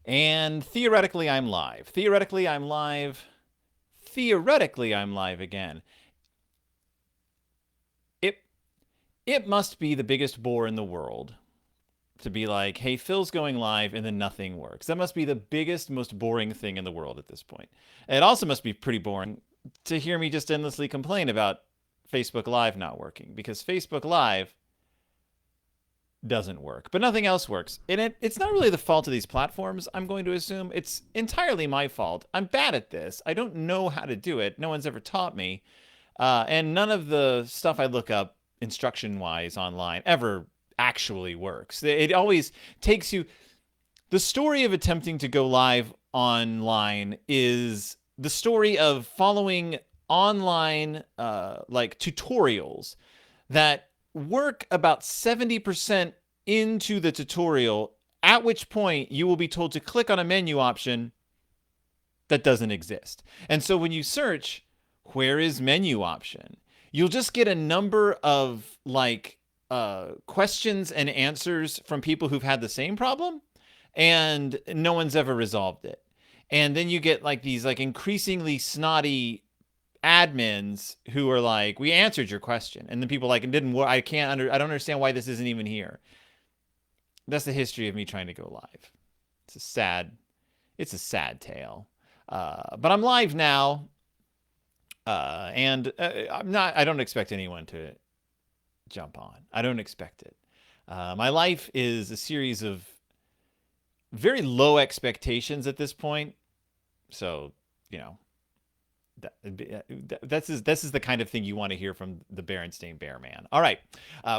And theoretically, I'm live. Theoretically, I'm live. Theoretically, I'm live again. It it must be the biggest bore in the world to be like, hey, Phil's going live, and then nothing works. That must be the biggest, most boring thing in the world at this point. It also must be pretty boring to hear me just endlessly complain about Facebook Live not working, because Facebook Live doesn't work, but nothing else works. And it's not really the fault of these platforms, I'm going to assume. It's entirely my fault. I'm bad at this. I don't know how to do it. No one's ever taught me. And none of the stuff I look up instruction wise online ever actually works. It always takes you. The story of attempting to go live online is the story of following online like tutorials that work about 70% into the tutorial, at which point you will be told to click on a menu option that doesn't exist. And so when you search, where is menu option? You'll just get a number of questions and answers from people who've had the same problem, and no one's ever resolved it. And then you get like these like increasingly snotty admins who are like, we answered your question, and then people like, it didn't work. I don't understand why this isn't even here. That's the history of me trying to go live. It's a sad tale. But I'm live now, and I don't expect anyone to jump on. I don't expect it. My life is a series of very low expectations at this point. So, you know, this is the kind of thing you want to hear from the Berenstain Bear Man. All right,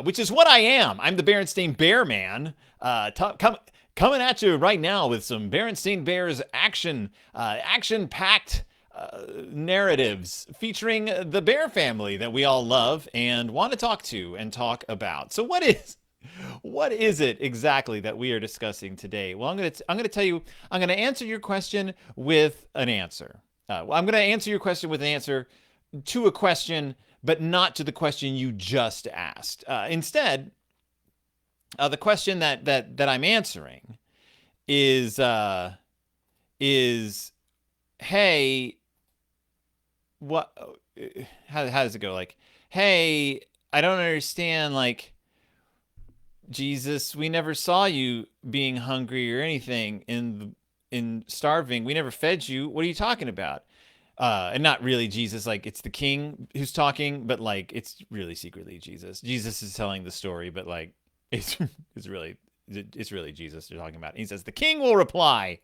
which is what I am. I'm the Berenstain Bear Man. Coming at you right now with some Berenstain Bears action-packed narratives featuring the bear family that we all love and want to talk to and talk about. So what is it exactly that we are discussing today? Well, I'm going to tell you. I'm going to answer your question with an answer. I'm going to answer your question with an answer to a question, but not to the question you just asked. Instead, the question that I'm answering is hey, what? How does it go? Like, hey, I don't understand. Like, Jesus, we never saw you being hungry or anything in starving. We never fed you. What are you talking about? And not really Jesus, like it's the king who's talking, but like it's really secretly Jesus. Jesus is telling the story, but like it's really Jesus they're talking about. And he says, the king will reply,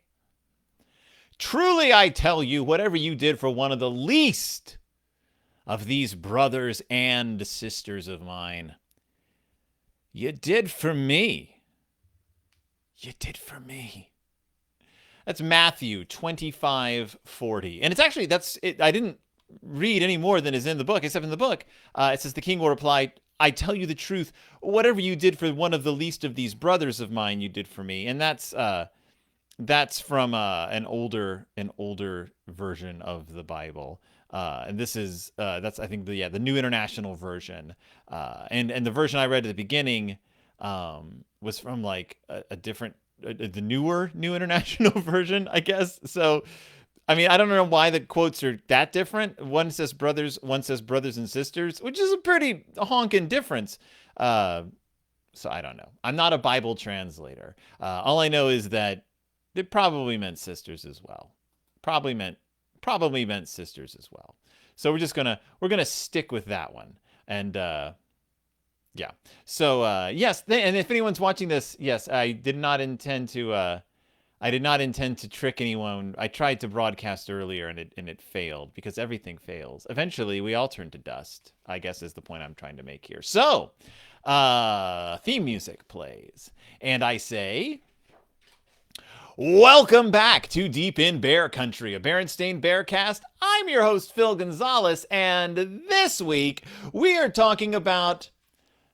truly I tell you, whatever you did for one of the least of these brothers and sisters of mine, you did for me. You did for me. That's Matthew 25:40. And it's actually, I didn't read any more than is in the book, except in the book, it says, the king will reply, I tell you the truth, whatever you did for one of the least of these brothers of mine, you did for me. And that's from an older version of the Bible. And this is that's I think the New International Version. And the version I read at the beginning was from like a different the newer New International Version, I guess. So I mean, I don't know why the quotes are that different. One says brothers, one says brothers and sisters, which is a pretty honking difference. So I don't know. I'm not a Bible translator. All I know is that it probably meant sisters as well. Probably meant sisters as well. So we're gonna stick with that one. And yeah. So yes, and if anyone's watching this, yes, I did not intend to trick anyone. I tried to broadcast earlier and it failed, because everything fails. Eventually we all turn to dust, I guess is the point I'm trying to make here. So theme music plays. And I say, welcome back to Deep in Bear Country, a Berenstain Bearcast. I'm your host, Phil Gonzalez, and this week we are talking about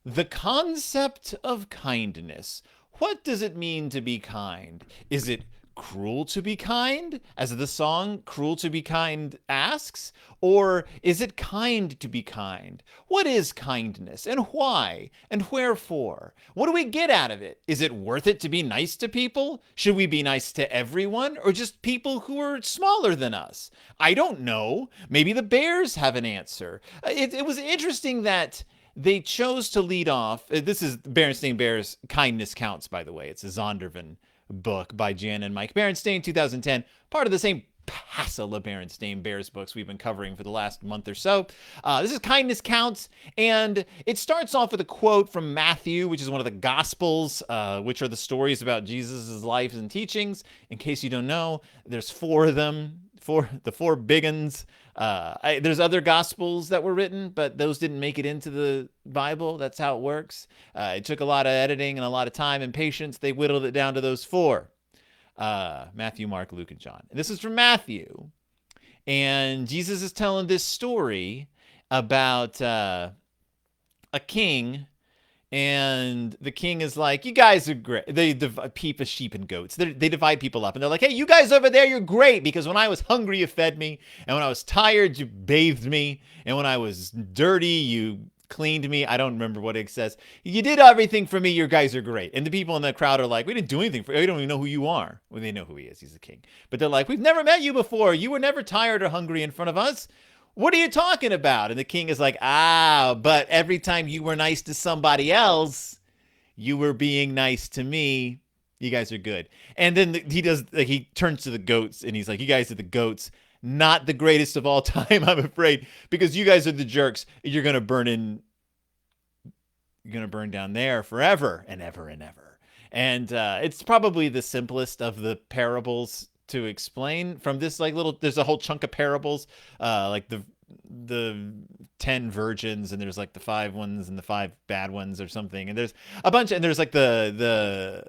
the concept of kindness. What does it mean to be kind? Is it cruel to be kind, as the song Cruel to be Kind asks? Or is it kind to be kind? What is kindness, and why, and wherefore? What do we get out of it? Is it worth it to be nice to people? Should we be nice to everyone, or just people who are smaller than us? I don't know. Maybe the Bears have an answer. It was interesting that they chose to lead off. This is Berenstain Bears Kindness Counts, by the way. It's a Zondervan book by Jan and Mike Berenstain, 2010, part of the same passel of Berenstain Bears books we've been covering for the last month or so. This is Kindness Counts, and it starts off with a quote from Matthew, which is one of the Gospels, which are the stories about Jesus' life and teachings. In case you don't know, there's 4 of them, the 4 big ones. There's other Gospels that were written, but those didn't make it into the Bible. That's how it works. It took a lot of editing and a lot of time and patience. They whittled it down to those 4. Matthew, Mark, Luke, and John. And this is from Matthew. And Jesus is telling this story about a king. And the king is like, you guys are great. They divide sheep and goats. They divide people up. And they're like, hey, you guys over there, you're great. Because when I was hungry, you fed me. And when I was tired, you bathed me. And when I was dirty, you cleaned me. I don't remember what it says. You did everything for me. You guys are great. And the people in the crowd are like, we didn't do anything for you. We don't even know who you are. Well, they know who he is. He's the king. But they're like, we've never met you before. You were never tired or hungry in front of us. What are you talking about? And the king is like, but every time you were nice to somebody else, you were being nice to me. You guys are good. And then he turns to the goats and he's like, you guys are the goats. Not the greatest of all time, I'm afraid, because you guys are the jerks. You're going to burn down there forever and ever and ever. And it's probably the simplest of the parables to explain from this there's a whole chunk of parables, like the 10 virgins, and there's like the 5 ones and the 5 bad ones or something, and there's a bunch, and there's like the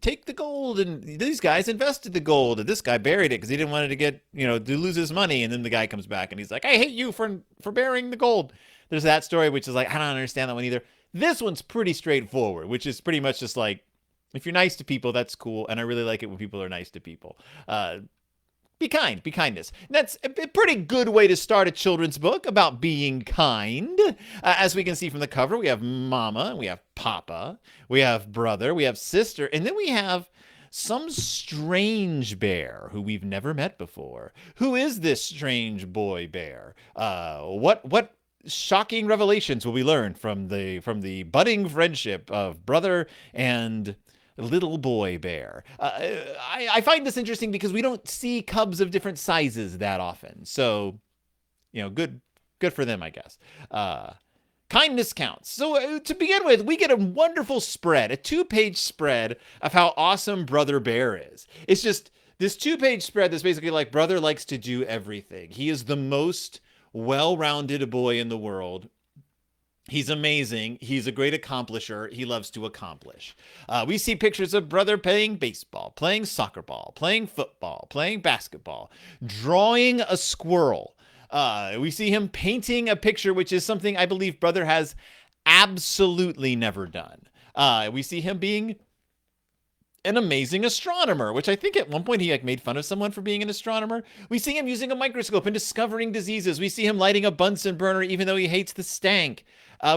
take the gold, and these guys invested the gold, and this guy buried it because he didn't want it to get, to lose his money, and then the guy comes back and he's like, I hate you for burying the gold. There's that story, which is like, I don't understand that one either. This one's pretty straightforward, which is pretty much just like, if you're nice to people, that's cool. And I really like it when people are nice to people. Be kind, be kindness. And that's a pretty good way to start a children's book about being kind. As we can see from the cover, we have mama, we have papa, we have brother, we have sister, and then we have some strange bear who we've never met before. Who is this strange boy bear? What shocking revelations will we learn from the budding friendship of brother and little boy bear? I find this interesting because we don't see cubs of different sizes that often. So, good for them, I guess. Kindness counts. So to begin with, we get a wonderful spread, a 2-page spread of how awesome Brother Bear is. It's just this 2-page spread that's basically like, brother likes to do everything. He is the most well-rounded boy in the world. He's amazing. He's a great accomplisher. He loves to accomplish. We see pictures of brother playing baseball, playing soccer ball, playing football, playing basketball, drawing a squirrel. We see him painting a picture, which is something I believe brother has absolutely never done. We see him being an amazing astronomer, which I think at one point he made fun of someone for being an astronomer. We see him using a microscope and discovering diseases. We see him lighting a Bunsen burner even though he hates the stank.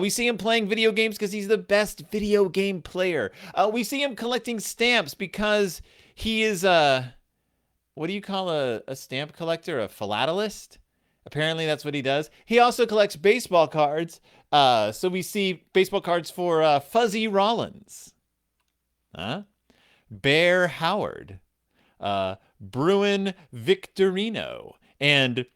We see him playing video games because he's the best video game player. We see him collecting stamps because he is what do you call a stamp collector? A philatelist? Apparently that's what he does. He also collects baseball cards. So we see baseball cards for Fuzzy Rollins. Bear Howard, Bruin Victorino, and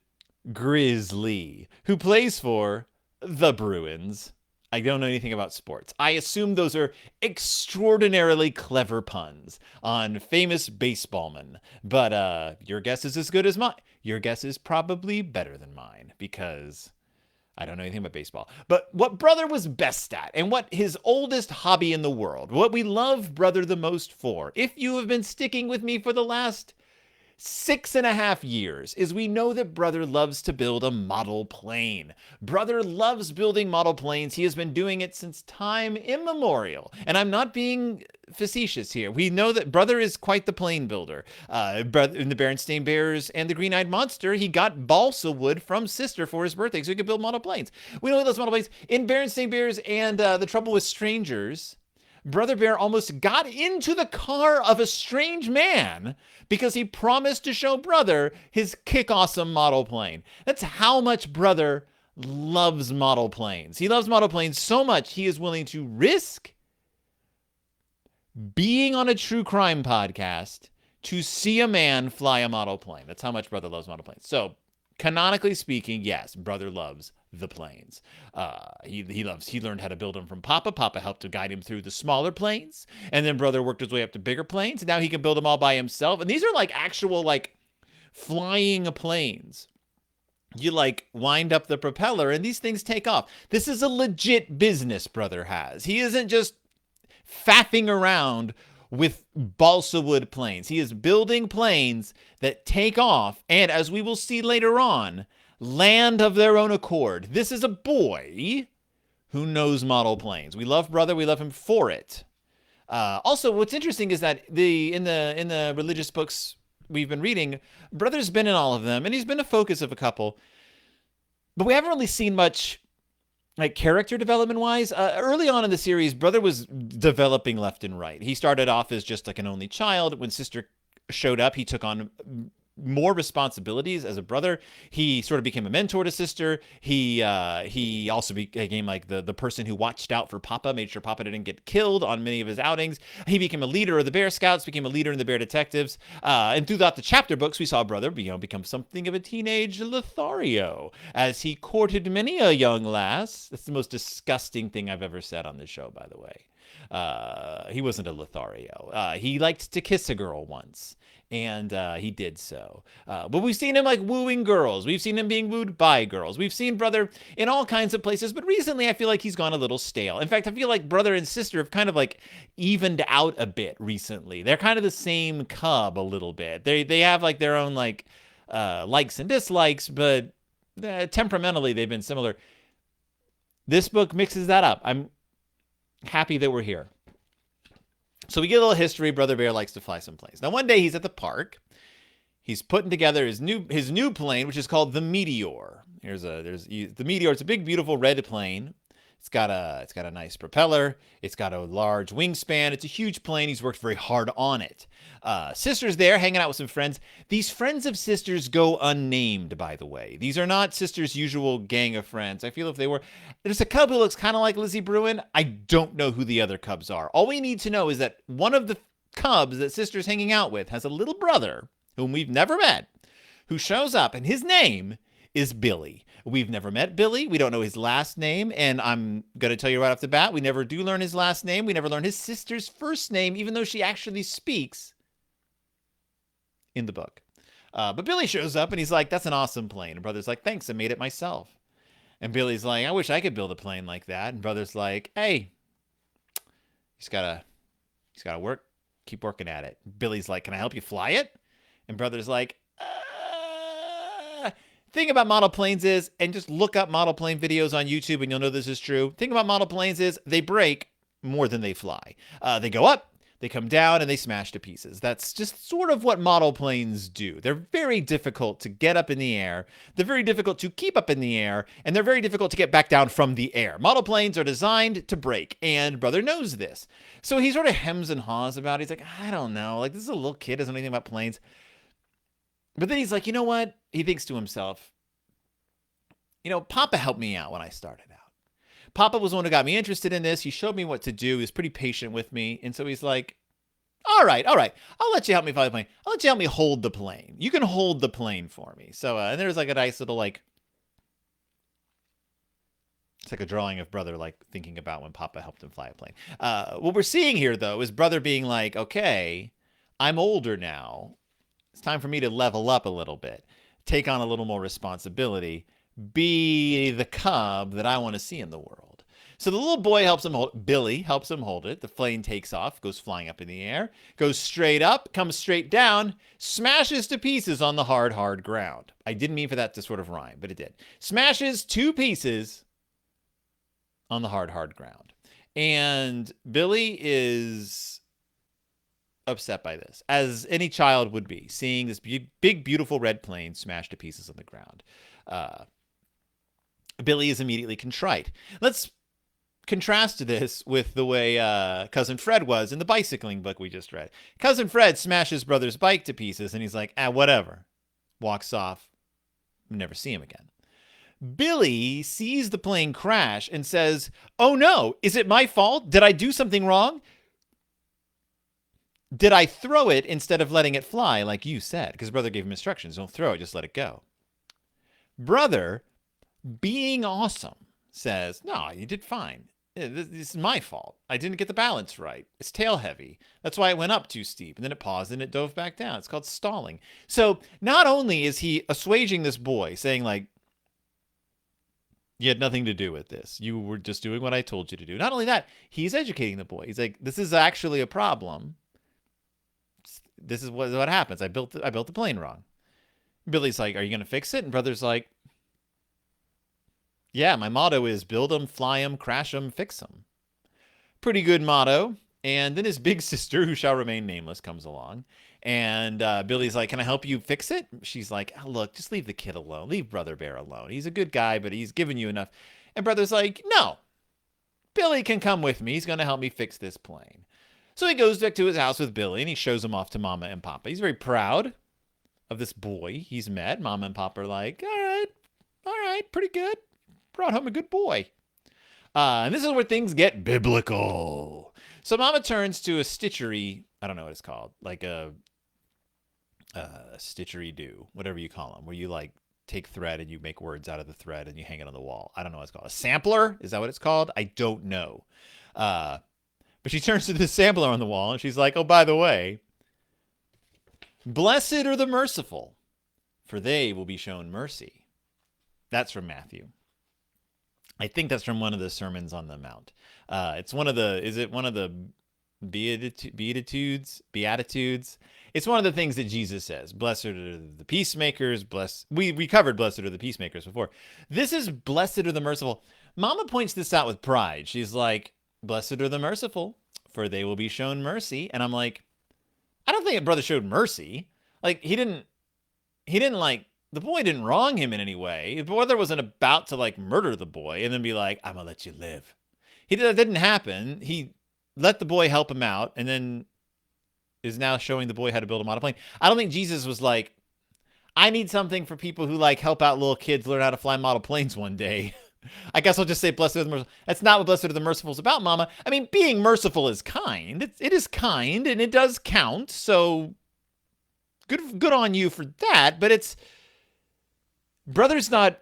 Grizzly, who plays for the Bruins. I don't know anything about sports. I assume those are extraordinarily clever puns on famous baseballmen. But your guess is as good as mine. Your guess is probably better than mine because I don't know anything about baseball. But what brother was best at and what his oldest hobby in the world, what we love brother the most for, if you have been sticking with me for the last 6.5 years is we know that brother loves to build a model plane. Brother loves building model planes. He has been doing it since time immemorial. And I'm not being facetious here. We know that brother is quite the plane builder. In the Berenstain Bears and the Green-Eyed Monster, he got balsa wood from sister for his birthday so he could build model planes. We know he loves model planes. In Berenstain Bears and The Trouble with Strangers, Brother Bear almost got into the car of a strange man because he promised to show Brother his kick-awesome model plane. That's how much Brother loves model planes. He loves model planes so much he is willing to risk being on a true crime podcast to see a man fly a model plane. That's how much Brother loves model planes. So, canonically speaking, yes, Brother loves the planes. He learned how to build them from Papa. Papa helped to guide him through the smaller planes, and then Brother worked his way up to bigger planes, and now he can build them all by himself. And these are like actual like flying planes. You like wind up the propeller, and these things take off. This is a legit business Brother has. He isn't just faffing around with balsa wood planes. He is building planes that take off, and as we will see later on, land of their own accord. This is a boy who knows model planes. We love Brother. We love him for it. Also, what's interesting is that in the religious books we've been reading, Brother's been in all of them, and he's been a focus of a couple. But we haven't really seen much like character development wise. Early on in the series, Brother was developing left and right. He started off as just like an only child. When sister showed up, he took on more responsibilities as a brother. He sort of became a mentor to sister. He also became like the person who watched out for Papa, made sure Papa didn't get killed on many of his outings. He became a leader of the Bear Scouts, became a leader in the Bear Detectives. And throughout the chapter books, we saw Brother become something of a teenage Lothario as he courted many a young lass. That's the most disgusting thing I've ever said on this show, by the way. He wasn't a Lothario. He liked to kiss a girl once. And he did so. But we've seen him like wooing girls. We've seen him being wooed by girls. We've seen Brother in all kinds of places. But recently, I feel like he's gone a little stale. In fact, I feel like Brother and sister have kind of like evened out a bit recently. They're kind of the same cub a little bit. They have like their own like likes and dislikes, but temperamentally they've been similar. This book mixes that up. I'm happy that we're here. So we get a little history. Brother Bear likes to fly some planes. Now, one day he's at the park. He's putting together his new plane, which is called the Meteor. There's the Meteor. It's a big, beautiful red plane. It's got a nice propeller. It's got a large wingspan. It's a huge plane. He's worked very hard on it. Sister's there hanging out with some friends. These friends of Sister's go unnamed, by the way. These are not Sister's usual gang of friends. I feel if they were... There's a cub who looks kind of like Lizzie Bruin. I don't know who the other cubs are. All we need to know is that one of the cubs that Sister's hanging out with has a little brother whom we've never met, who shows up, and his name is Billy. We've never met Billy. We don't know his last name, and I'm going to tell you right off the bat, we never do learn his last name. We never learn his sister's first name, even though she actually speaks in the book. But Billy shows up, and he's like, that's an awesome plane. And Brother's like, thanks, I made it myself. And Billy's like, I wish I could build a plane like that. And Brother's like, hey, he's got to work, keep working at it. Billy's like, can I help you fly it? And Brother's like, thing about model planes is, and just look up model plane videos on YouTube and you'll know this is true. Thing about model planes is they break more than they fly. They go up, they come down, and they smash to pieces. That's just sort of what model planes do. They're very difficult to get up in the air. They're very difficult to keep up in the air, and they're very difficult to get back down from the air. Model planes are designed to break, and Brother knows this. So he sort of hems and haws about it. He's like, I don't know. Like, this is a little kid, doesn't know anything about planes. But then he's like, you know what? He thinks to himself, Papa helped me out when I started out. Papa was the one who got me interested in this. He showed me what to do. He was pretty patient with me. And so he's like, all right. I'll let you help me fly the plane. I'll let you help me hold the plane. You can hold the plane for me. So, and there's like a nice little, it's like a drawing of Brother, thinking about when Papa helped him fly a plane. What we're seeing here, though, is Brother being like, okay, I'm older now. It's time for me to level up a little bit, take on a little more responsibility, be the cub that I want to see in the world. So the little boy helps him hold. Billy helps him hold it. The plane takes off, goes flying up in the air, goes straight up, comes straight down, smashes to pieces on the hard, hard ground. I didn't mean for that to sort of rhyme, but it did. Smashes to pieces on the hard, hard ground. And Billy is upset by this, as any child would be, seeing this big, beautiful red plane smashed to pieces on the ground. Billy is immediately contrite. Let's contrast this with the way Cousin Fred was in the bicycling book we just read. Cousin Fred smashes brother's bike to pieces, and he's like, whatever. Walks off. Never see him again. Billy sees the plane crash and says, oh no, is it my fault? Did I do something wrong? Did I throw it instead of letting it fly like you said? Because brother gave him instructions. Don't throw it, just let it go. Brother, being awesome, says, no, you did fine. This is my fault. I didn't get the balance right. It's tail heavy. That's why it went up too steep. And then it paused and it dove back down. It's called stalling. So not only is he assuaging this boy, saying like, you had nothing to do with this. You were just doing what I told you to do. Not only that, he's educating the boy. He's like, this is actually a problem. This is what happens. I built the plane wrong. Billy's like, are you going to fix it? And brother's like, yeah, my motto is build them, fly them, crash them, fix them. Pretty good motto. And then his big sister, who shall remain nameless, comes along. And Billy's like, can I help you fix it? She's like, oh, look, just leave the kid alone. Leave Brother Bear alone. He's a good guy, but he's given you enough. And brother's like, no, Billy can come with me. He's going to help me fix this plane. So he goes back to his house with Billy, and he shows him off to Mama and Papa. He's very proud of this boy he's met. Mama and Papa are like, all right, pretty good. Brought home a good boy. And this is where things get biblical. So Mama turns to a stitchery, I don't know what it's called, like a stitchery-do, whatever you call them, where you like take thread and you make words out of the thread and you hang it on the wall. I don't know what it's called. A sampler? Is that what it's called? I don't know. But she turns to the sampler on the wall and she's like, oh, by the way, blessed are the merciful, for they will be shown mercy. That's from Matthew. I think that's from one of the Sermons on the Mount. It's one of the, is it one of the Beatitudes? It's one of the things that Jesus says. Blessed are the peacemakers. We covered blessed are the peacemakers before. This is blessed are the merciful. Mama points this out with pride. She's like, blessed are the merciful, for they will be shown mercy. And I'm like, I don't think a brother showed mercy. Like, he didn't like, the boy didn't wrong him in any way. The brother wasn't about to like murder the boy and then be like, I'm gonna let you live. That didn't happen. He let the boy help him out and then is now showing the boy how to build a model plane. I don't think Jesus was like, I need something for people who like help out little kids learn how to fly model planes one day. I guess I'll just say blessed are the merciful. That's not what blessed are the merciful is about, Mama. I mean, being merciful is kind. It is kind and it does count. So good on you for that. But it's, brother's not,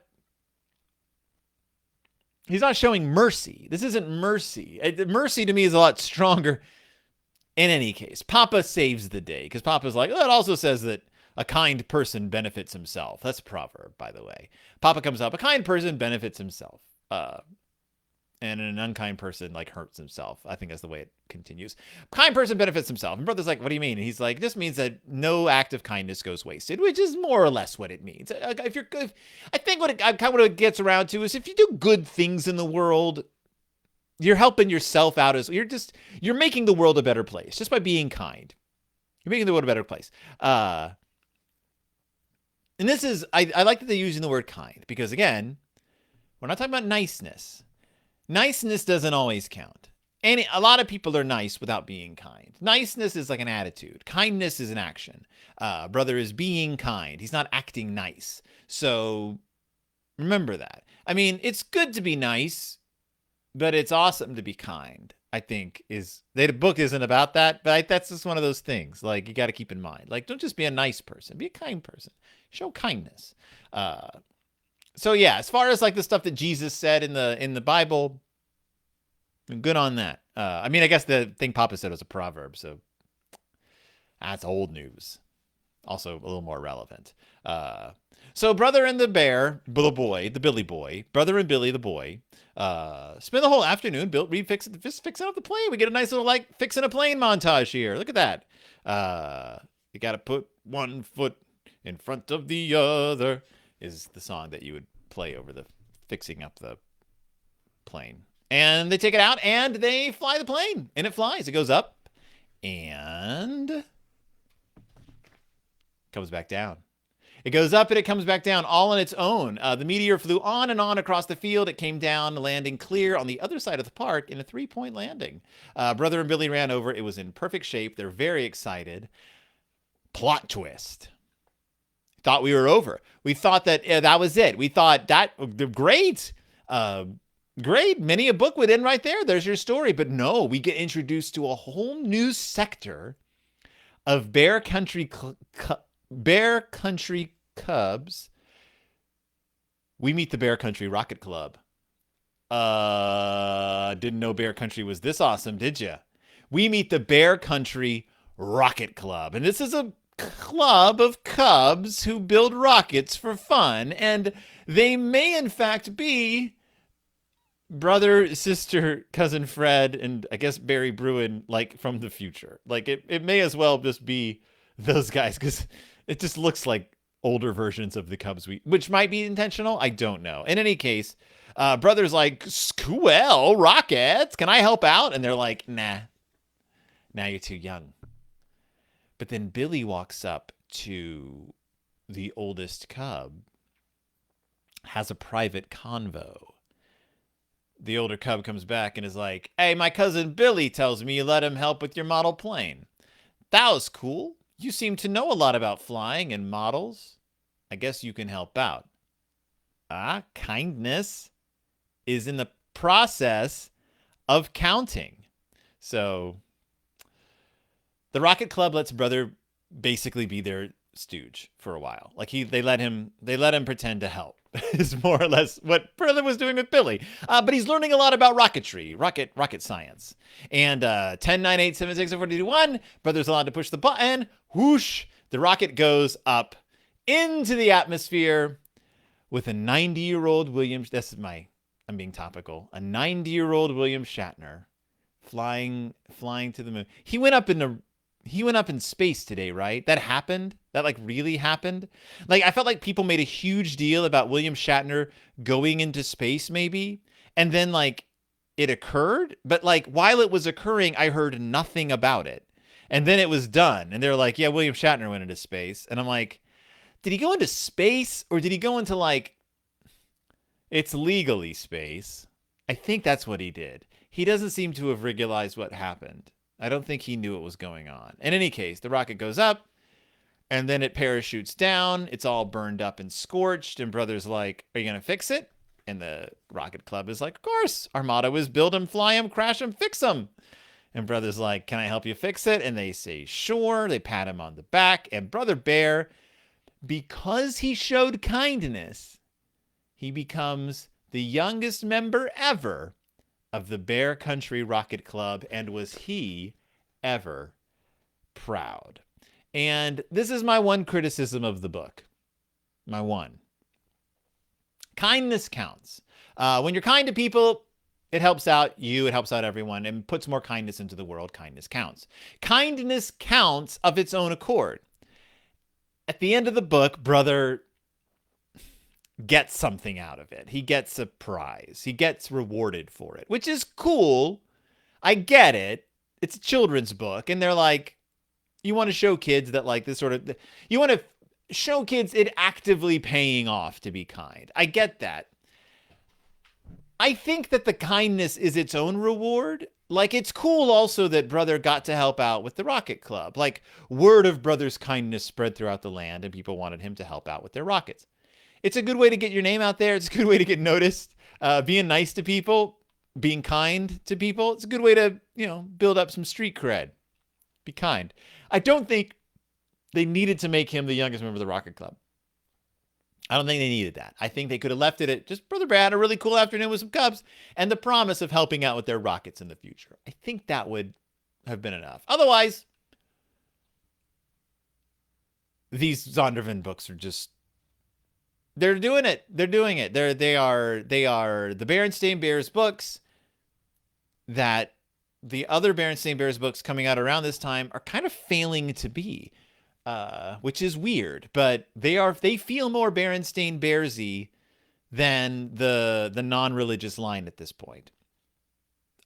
he's not showing mercy. This isn't mercy. Mercy to me is a lot stronger. In any case, Papa saves the day because Papa's like, oh, it also says that a kind person benefits himself. That's a proverb, by the way. Papa comes up, a kind person benefits himself. And an unkind person like hurts himself. I think that's the way it continues. Kind person benefits himself. And brother's like, what do you mean? And he's like, this means that no act of kindness goes wasted, which is more or less what it means. If you're good, I think what it gets around to is if you do good things in the world, you're helping yourself out as you're making the world a better place just by being kind. You're making the world a better place. And this is, I like that they're using the word kind because again, we're not talking about niceness. Niceness doesn't always count. A lot of people are nice without being kind. Niceness is like an attitude. Kindness is an action. Brother is being kind. He's not acting nice. So remember that. I mean, it's good to be nice, but it's awesome to be kind, I think. The book isn't about that, but that's just one of those things. Like, you got to keep in mind. Like, don't just be a nice person. Be a kind person. Show kindness. So yeah, as far as like the stuff that Jesus said in the Bible, good on that. I mean, I guess the thing Papa said was a proverb, so that's old news. Also a little more relevant. So brother and the bear, the boy, the Billy boy, brother and Billy the boy, spend the whole afternoon fixing up the plane. We get a nice little like fixing a plane montage here. Look at that. You got to put one foot in front of the other is the song that you would play over the fixing up the plane. And they take it out and they fly the plane and it flies. It goes up and comes back down. It goes up and it comes back down all on its own. The Meteor flew on and on across the field. It came down, landing clear on the other side of the park in a 3-point landing. Brother and Billy ran over. It was in perfect shape. They're very excited. Plot twist. Thought we were over. We thought that that was it. We thought that great. Great. Many a book would end right there. There's your story. But no, we get introduced to a whole new sector of Bear Country Cubs. We meet the Bear Country Rocket Club. Didn't know Bear Country was this awesome, did you? We meet the Bear Country Rocket Club. And this is a club of cubs who build rockets for fun. And they may, in fact, be brother, sister, cousin Fred, and I guess Barry Bruin, like from the future. Like it may as well just be those guys because it just looks like older versions of the Cubs, which might be intentional. I don't know. In any case, brother's like, well, rockets, can I help out? And they're like, nah, you're too young. But then Billy walks up to the oldest cub, has a private convo. The older cub comes back and is like, hey, my cousin Billy tells me you let him help with your model plane. That was cool. You seem to know a lot about flying and models. I guess you can help out. Kindness is in the process of counting. So the Rocket Club lets brother basically be their stooge for a while. Like they let him pretend to help. Is more or less what brother was doing with Billy. But he's learning a lot about rocketry, rocket science. And 10, 9, 8, 7, 6, 5, 4, 3, 2, 1, brother's allowed to push the button. Whoosh! The rocket goes up into the atmosphere with a 90-year-old William. I'm being topical. A 90-year-old William Shatner flying to the moon. He went up in space today, right? That happened. That like really happened. Like I felt like people made a huge deal about William Shatner going into space maybe. And then like it occurred. But like while it was occurring, I heard nothing about it. And then it was done. And they're like, yeah, William Shatner went into space. And I'm like, did he go into space or did he go into like, it's legally space? I think that's what he did. He doesn't seem to have realized what happened. I don't think he knew what was going on. In any case, the rocket goes up and then it parachutes down. It's all burned up and scorched. And brother's like, are you going to fix it? And the Rocket Club is like, of course. Our motto is build them, fly them, crash them, fix them. And brother's like, can I help you fix it? And they say, sure. They pat him on the back. And brother Bear, because he showed kindness, he becomes the youngest member ever of the Bear Country Rocket Club, and was he ever proud. And this is my one criticism of the book. My one. Kindness counts. When you're kind to people, it helps out you, it helps out everyone, and puts more kindness into the world. Kindness counts. Kindness counts of its own accord. At the end of the book, brother gets something out of it. He gets a prize. He gets rewarded for it, which is cool. I get it. It's a children's book, and they're like, you want to show kids that like this sort of, you want to show kids it actively paying off to be kind. I get that. I think that the kindness is its own reward. Like, it's cool also that brother got to help out with the Rocket Club. Like, word of brother's kindness spread throughout the land, and people wanted him to help out with their rockets. It's a good way to get your name out there. It's a good way to get noticed. Being nice to people, being kind to people. It's a good way to, build up some street cred. Be kind. I don't think they needed to make him the youngest member of the Rocket Club. I don't think they needed that. I think they could have left it at just brother Brad, a really cool afternoon with some Cubs, and the promise of helping out with their rockets in the future. I think that would have been enough. Otherwise, these Zondervan books are just They're doing it. They're doing it. They are the Berenstain Bears books that the other Berenstain Bears books coming out around this time are kind of failing to be, which is weird. But they feel more Berenstain Bearsy than the non-religious line at this point.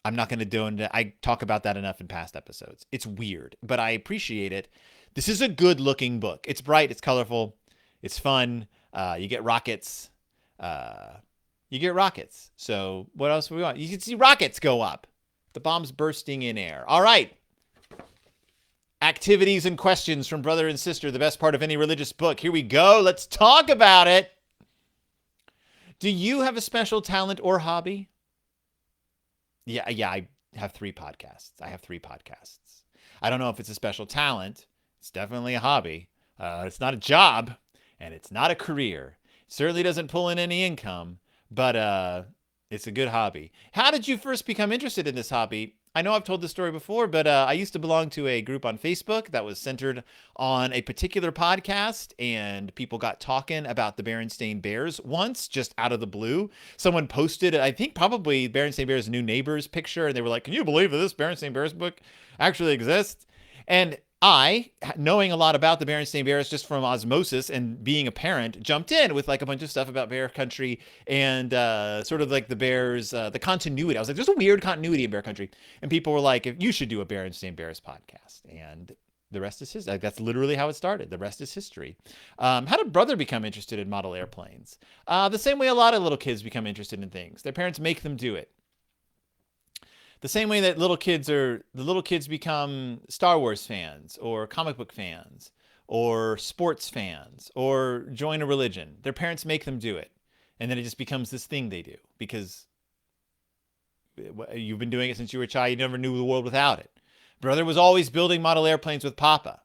I'm not going to do it. I talk about that enough in past episodes. It's weird, but I appreciate it. This is a good-looking book. It's bright. It's colorful. It's fun. You get rockets. So what else do we want? You can see rockets go up. The bombs bursting in air. All right. Activities and questions from brother and sister, the best part of any religious book. Here we go. Let's talk about it. Do you have a special talent or hobby? Yeah, I have 3 podcasts. I don't know if it's a special talent. It's definitely a hobby. It's not a job, and it's not a career. It certainly doesn't pull in any income, but it's a good hobby. How did you first become interested in this hobby? I know I've told this story before, but I used to belong to a group on Facebook that was centered on a particular podcast, and people got talking about the Berenstain Bears once, just out of the blue. Someone posted, I think probably Berenstain Bears' new neighbors picture, and they were like, can you believe that this Berenstain Bears book actually exists? And I, knowing a lot about the Berenstain Bears just from osmosis and being a parent, jumped in with like a bunch of stuff about bear country and sort of like the bears, the continuity. I was like, there's a weird continuity in bear country. And people were like, you should do a Berenstain Bears podcast. And the rest is history. That's literally how it started. The rest is history. How did brother become interested in model airplanes? The same way a lot of little kids become interested in things. Their parents make them do it. The same way that the little kids become Star Wars fans or comic book fans or sports fans or join a religion. Their parents make them do it. And then it just becomes this thing they do because you've been doing it since you were a child. You never knew the world without it. Brother was always building model airplanes with Papa.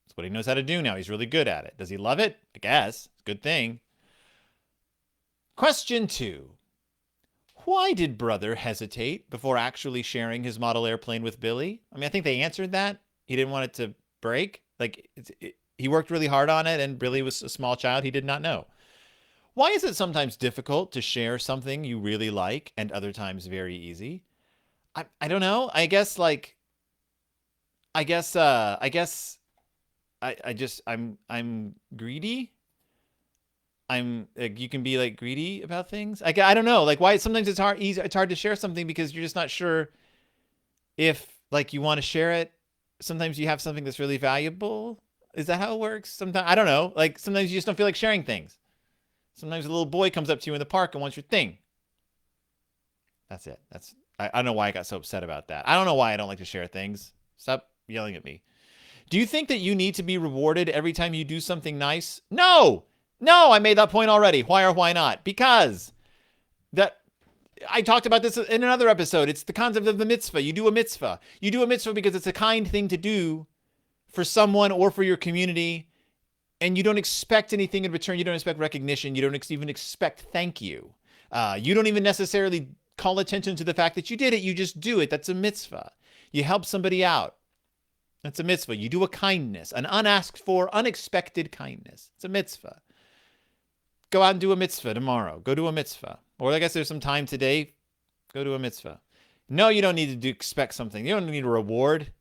That's what he knows how to do now. He's really good at it. Does he love it? I guess. Good thing. Question 2. Why did brother hesitate before actually sharing his model airplane with Billy? I mean, I think they answered that. He didn't want it to break. Like, he worked really hard on it, and Billy was a small child. He did not know. Why is it sometimes difficult to share something you really like and other times very easy? I don't know. I guess I'm greedy. You can be like greedy about things. I don't know, like why sometimes it's hard to share something because you're just not sure if like you want to share it. Sometimes you have something that's really valuable. Is that how it works? Sometimes I don't know. Like sometimes you just don't feel like sharing things. Sometimes a little boy comes up to you in the park and wants your thing. That's it. I don't know why I got so upset about that. I don't know why I don't like to share things. Stop yelling at me. Do you think that you need to be rewarded every time you do something nice? No, I made that point already. Why or why not? Because that I talked about this in another episode. It's the concept of the mitzvah. You do a mitzvah. You do a mitzvah because it's a kind thing to do for someone or for your community. And you don't expect anything in return. You don't expect recognition. You don't even expect thank you. You don't even necessarily call attention to the fact that you did it. You just do it. That's a mitzvah. You help somebody out. That's a mitzvah. You do a kindness, an unasked for, unexpected kindness. It's a mitzvah. Go out and do a mitzvah tomorrow. Go do a mitzvah. Or I guess there's some time today. Go do a mitzvah. No, you don't need to expect something. You don't need a reward,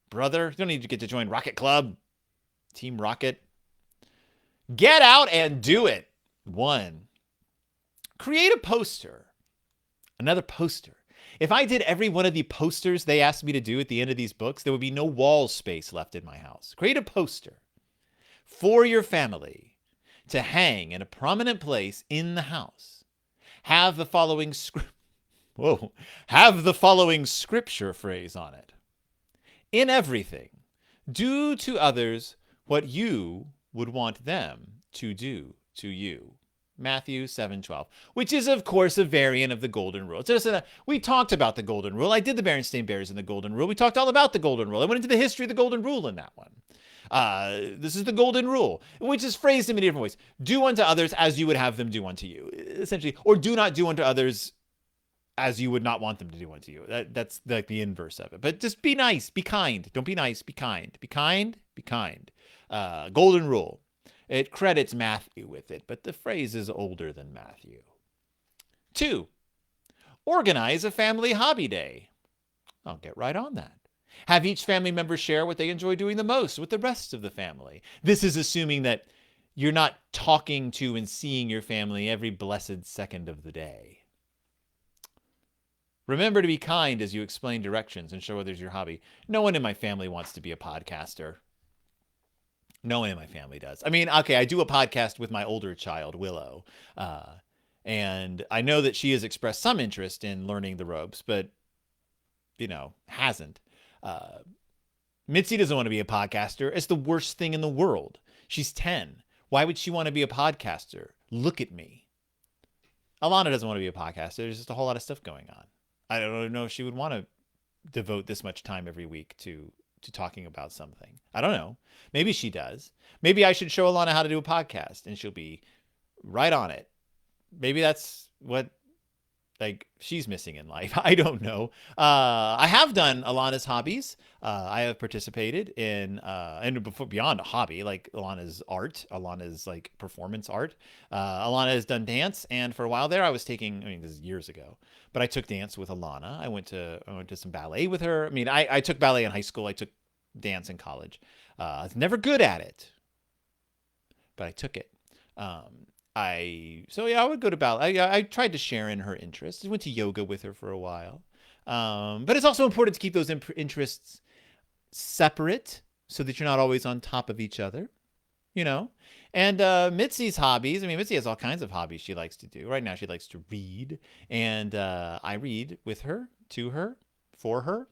brother. You don't need to get to join Rocket Club. Team Rocket. Get out and do it. 1. Create a poster. Another poster. If I did every one of the posters they asked me to do at the end of these books, there would be no wall space left in my house. Create a poster for your family to hang in a prominent place in the house. Have the following scripture phrase on it. In everything, do to others what you would want them to do to you. Matthew 7:12, which is, of course, a variant of the Golden Rule. We talked about the Golden Rule. I did the Berenstain Bears in the Golden Rule. We talked all about the Golden Rule. I went into the history of the Golden Rule in that one. This is the Golden Rule, which is phrased in many different ways. Do unto others as you would have them do unto you, essentially. Or do not do unto others as you would not want them to do unto you. That's like the inverse of it. But just be nice. Be kind. Don't be nice. Be kind. Be kind. Be kind. Golden Rule. It credits Matthew with it, but the phrase is older than Matthew. 2, organize a family hobby day. I'll get right on that. Have each family member share what they enjoy doing the most with the rest of the family. This is assuming that you're not talking to and seeing your family every blessed second of the day. Remember to be kind as you explain directions and show others your hobby. No one in my family wants to be a podcaster. No one in my family does. I mean, okay, I do a podcast with my older child, Willow. And I know that she has expressed some interest in learning the ropes, but, hasn't. Mitzi doesn't want to be a podcaster. It's the worst thing in the world. She's 10. Why would she want to be a podcaster? Look at me. Alana doesn't want to be a podcaster. There's just a whole lot of stuff going on. I don't know if she would want to devote this much time every week to talking about something. I don't know. Maybe she does. Maybe I should show Alana how to do a podcast and she'll be right on it. Maybe that's what she's missing in life. I don't know. I have done Alana's hobbies. I have participated in, and beyond a hobby, like Alana's art, Alana's performance art. Alana has done dance. And for a while there, I was taking, this is years ago, but I took dance with Alana. I went to some ballet with her. I took ballet in high school. I took dance in college. I was never good at it, but I took it. I would go to ballet. I tried to share in her interests. I went to yoga with her for a while. But it's also important to keep those interests separate so that you're not always on top of each other, And Mitzi's hobbies, Mitzi has all kinds of hobbies she likes to do. Right now she likes to read, and I read with her, to her, for her.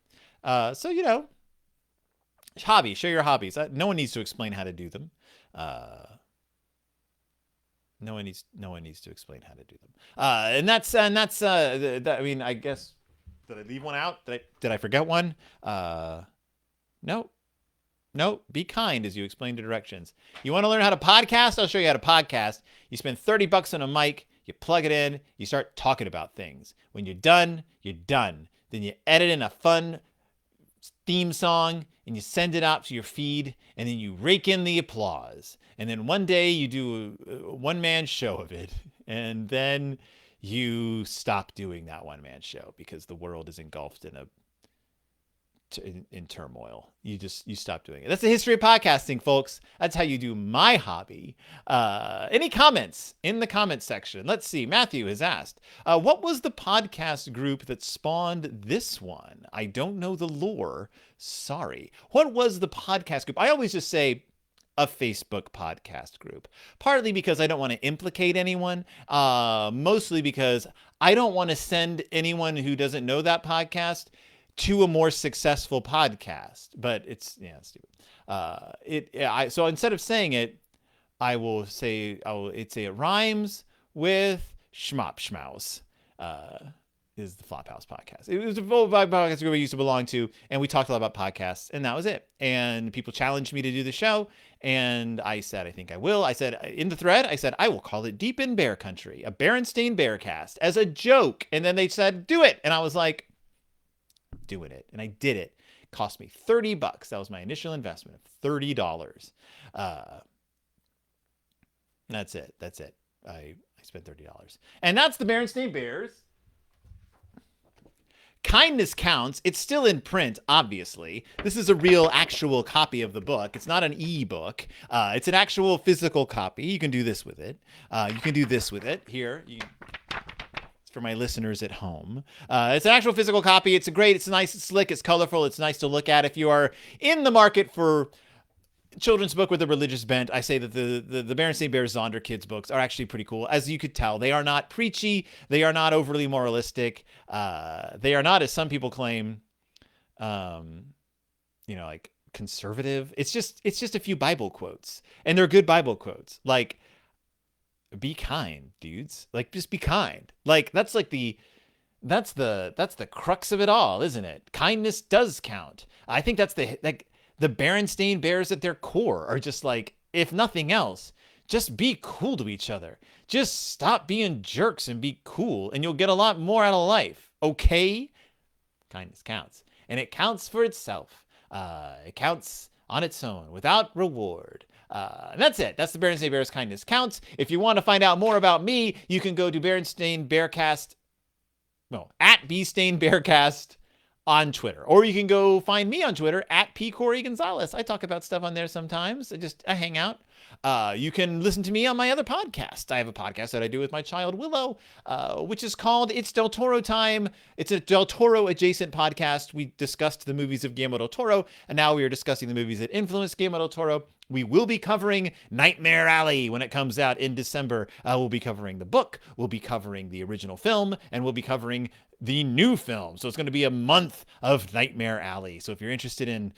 Hobbies, share your hobbies. No one needs to explain how to do them. No one needs to explain how to do them. I guess, did I leave one out? Did I forget one? No. Be kind as you explain the directions. You want to learn how to podcast? I'll show you how to podcast. You spend $30 on a mic, you plug it in, you start talking about things. When you're done, you're done. Then you edit in a fun theme song and you send it out to your feed, and then you rake in the applause. And then one day you do a one-man show of it, and then you stop doing that one-man show because the world is engulfed in turmoil. You stop doing it. That's the history of podcasting, folks. That's how you do my hobby. Any comments in the comments section? Let's see. Matthew has asked, what was the podcast group that spawned this one? I don't know the lore. Sorry. What was the podcast group? I always just say a Facebook podcast group, partly because I don't want to implicate anyone, mostly because I don't want to send anyone who doesn't know that podcast to a more successful podcast. But it's stupid. So instead of saying it, it rhymes with Schmop Schmaus. Is the Flophouse podcast. It was a full podcast group I used to belong to, and we talked a lot about podcasts, and that was it. And people challenged me to do the show, and I said, I think I will. I said, in the thread, I will call it Deep in Bear Country, a Berenstain Bearcast, as a joke. And then they said, do it. And I was like, doing it. And I did it. It cost me $30. That was my initial investment of $30. That's it. I spent $30. And that's the Berenstain Bears. Kindness Counts. It's still in print, obviously. This is a real, actual copy of the book. It's not an e-book. It's an actual physical copy. You can do this with it. You can do this with it. Here. It's for my listeners at home. It's an actual physical copy. It's nice, it's slick, it's colorful, it's nice to look at. If you are in the market for children's book with a religious bent, I say that the Berenstain Bears Zonder kids books are actually pretty cool. As you could tell, they are not preachy. They are not overly moralistic. They are not, as some people claim, conservative. It's just a few Bible quotes, and they're good Bible quotes. Like, be kind, dudes. Like, just be kind. Like, that's the crux of it all, isn't it? Kindness does count. I think that's the Berenstain Bears at their core are just like, if nothing else, just be cool to each other. Just stop being jerks and be cool, and you'll get a lot more out of life. Okay? Kindness counts. And it counts for itself. It counts on its own without reward. And that's it. That's the Berenstain Bears Kindness Counts. If you want to find out more about me, you can go to Berenstain Bearcast, no, at Beastain Bearcast on Twitter. Or you can go find me on Twitter at P. Corey Gonzalez. I talk about stuff on there sometimes. I hang out. You can listen to me on my other podcast. I have a podcast that I do with my child Willow, which is called It's Del Toro Time. It's a Del Toro adjacent podcast. We discussed the movies of Guillermo del Toro, and now we are discussing the movies that influenced Guillermo del Toro. We will be covering Nightmare Alley when it comes out in December. We'll be covering the book, we'll be covering the original film, and we'll be covering the new film. So it's going to be a month of Nightmare Alley. So if you're interested in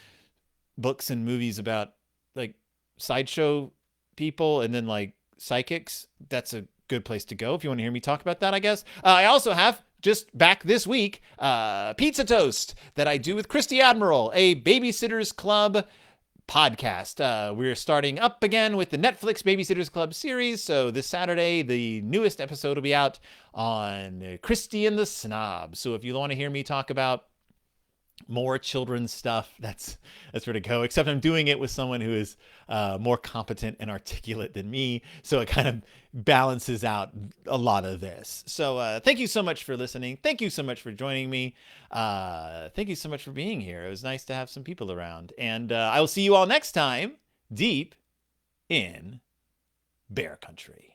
books and movies about like sideshow people and then like psychics, that's a good place to go if you want to hear me talk about that, I guess. I also have just back this week Pizza Toast that I do with Christy Admiral, a Babysitters Club podcast. We're starting up again with the Netflix Babysitters Club series. So this Saturday, the newest episode will be out on Christy and the Snob. So if you want to hear me talk about more children's stuff, that's where to go, except I'm doing it with someone who is more competent and articulate than me, so it kind of balances out a lot of this. So thank you so much for listening. Thank you so much for joining me. Thank you so much for being here. It was nice to have some people around, and I will see you all next time deep in Bear Country.